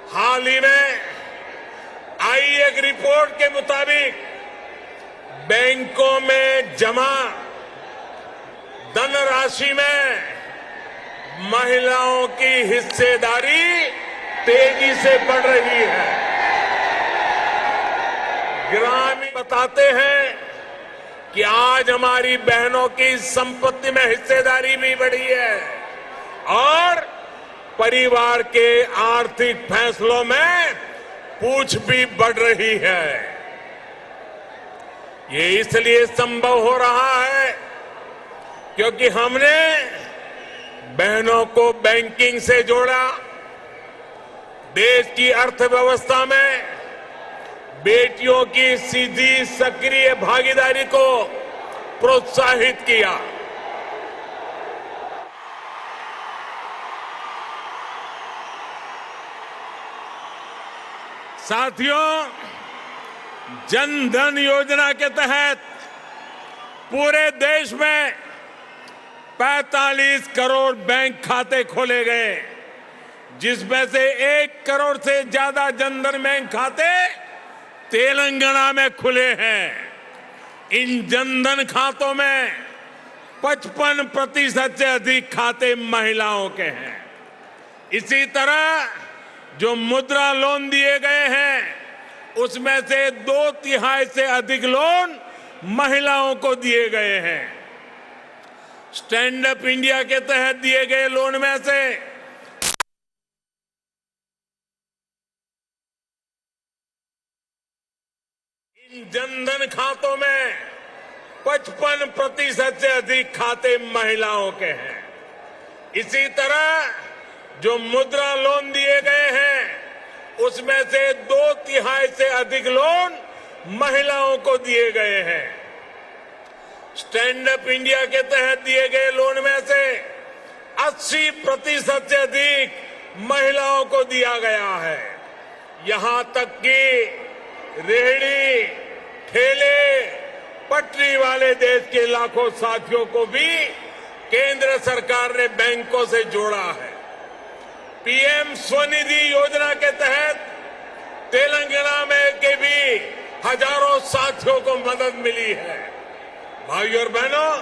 हाल ही में आई एक रिपोर्ट के मुताबिक बैंकों में जमा धनराशि में महिलाओं की हिस्सेदारी तेजी से बढ़ रही है। ग्रामीण बताते हैं कि आज हमारी बहनों की संपत्ति में हिस्सेदारी भी बढ़ी है और परिवार के आर्थिक फैसलों में पूछ भी बढ़ रही है। ये इसलिए संभव हो रहा है क्योंकि हमने बहनों को बैंकिंग से जोड़ा, देश की अर्थव्यवस्था में बेटियों की सीधी सक्रिय भागीदारी को प्रोत्साहित किया। साथियों, जन धन योजना के तहत पूरे देश में 45 करोड़ बैंक खाते खोले गए, जिसमें से 1 करोड़ से ज्यादा जनधन बैंक खाते तेलंगाना में खुले हैं। इन जनधन खातों में 55% से अधिक खाते महिलाओं के हैं। इसी तरह जो मुद्रा लोन दिए गए हैं उसमें से 2/3 से अधिक लोन महिलाओं को दिए गए हैं। स्टैंड अप इंडिया के तहत दिए गए लोन में से इन जनधन खातों में 55% से अधिक खाते महिलाओं के हैं। इसी तरह जो मुद्रा लोन दिए गए हैं उसमें से 2/3 से अधिक लोन महिलाओं को दिए गए हैं। स्टैंड अप इंडिया के तहत दिए गए लोन में से 80% से अधिक महिलाओं को दिया गया है। यहां तक कि रेहड़ी, ठेले, पटरी वाले देश के लाखों साथियों को भी केंद्र सरकार ने बैंकों से जोड़ा है। पीएम स्वनिधि योजना के तहत तेलंगाना में के भी हजारों साथियों को मदद मिली है। भाइयों और बहनों,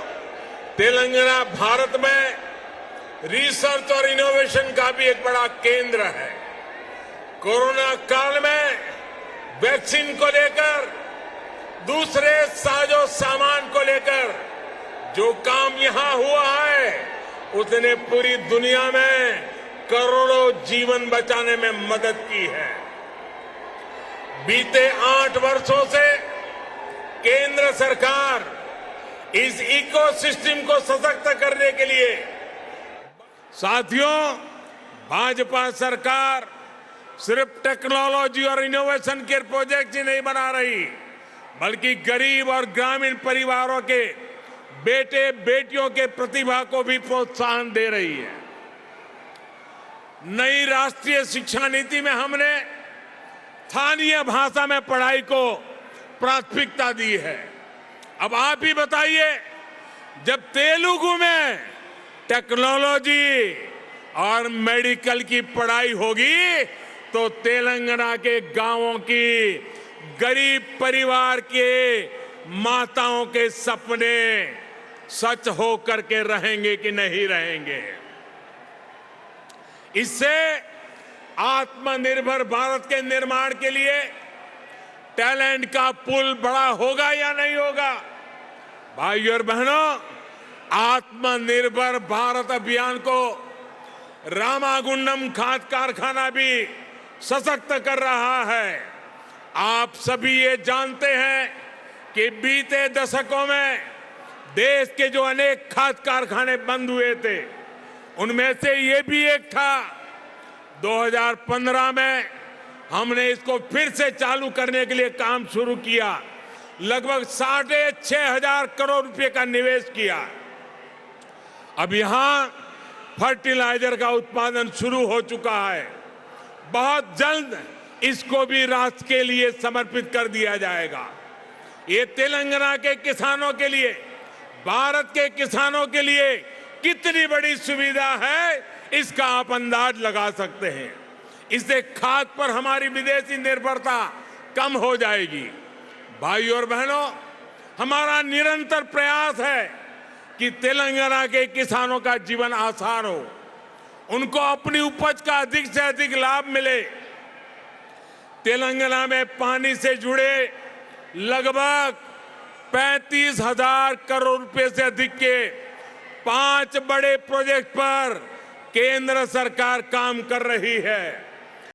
तेलंगाना भारत में रिसर्च और इनोवेशन का भी एक बड़ा केंद्र है। कोरोना काल में वैक्सीन को लेकर, दूसरे साजो सामान को लेकर जो काम यहां हुआ है उसने पूरी दुनिया में करोड़ों जीवन बचाने में मदद की है। बीते 8 वर्षों से केंद्र सरकार इस इकोसिस्टम को सशक्त करने के लिए, साथियों, भाजपा सरकार सिर्फ टेक्नोलॉजी और इनोवेशन के प्रोजेक्ट ही नहीं बना रही, बल्कि गरीब और ग्रामीण परिवारों के बेटे बेटियों के प्रतिभा को भी प्रोत्साहन दे रही है। नई राष्ट्रीय शिक्षा नीति में हमने स्थानीय भाषा में पढ़ाई को प्राथमिकता दी है। अब आप ही बताइए, जब तेलुगु में टेक्नोलॉजी और मेडिकल की पढ़ाई होगी तो तेलंगाना के गांवों की गरीब परिवार के माताओं के सपने सच हो करके रहेंगे कि नहीं रहेंगे। इससे आत्मनिर्भर भारत के निर्माण के लिए टैलेंट का पुल बड़ा होगा या नहीं होगा? भाइयों और बहनों, आत्मनिर्भर भारत अभियान को रामागुंडम खाद कारखाना भी सशक्त कर रहा है। आप सभी ये जानते हैं कि बीते दशकों में देश के जो अनेक खाद कारखाने बंद हुए थे उनमें से ये भी एक था। 2015 में हमने इसको फिर से चालू करने के लिए काम शुरू किया। लगभग 6,500 करोड़ रुपए का निवेश किया। अब यहां फर्टिलाइजर का उत्पादन शुरू हो चुका है। बहुत जल्द इसको भी राष्ट्र के लिए समर्पित कर दिया जाएगा। ये तेलंगाना के किसानों के लिए, भारत के किसानों के लिए कितनी बड़ी सुविधा है, इसका आप अंदाज लगा सकते हैं। इससे खाद पर हमारी विदेशी निर्भरता कम हो जाएगी। भाइयों और बहनों, हमारा निरंतर प्रयास है कि तेलंगाना के किसानों का जीवन आसान हो, उनको अपनी उपज का अधिक से अधिक लाभ मिले। तेलंगाना में पानी से जुड़े लगभग 35,000 करोड़ रुपए से अधिक के 5 बड़े प्रोजेक्ट पर केंद्र सरकार काम कर रही है।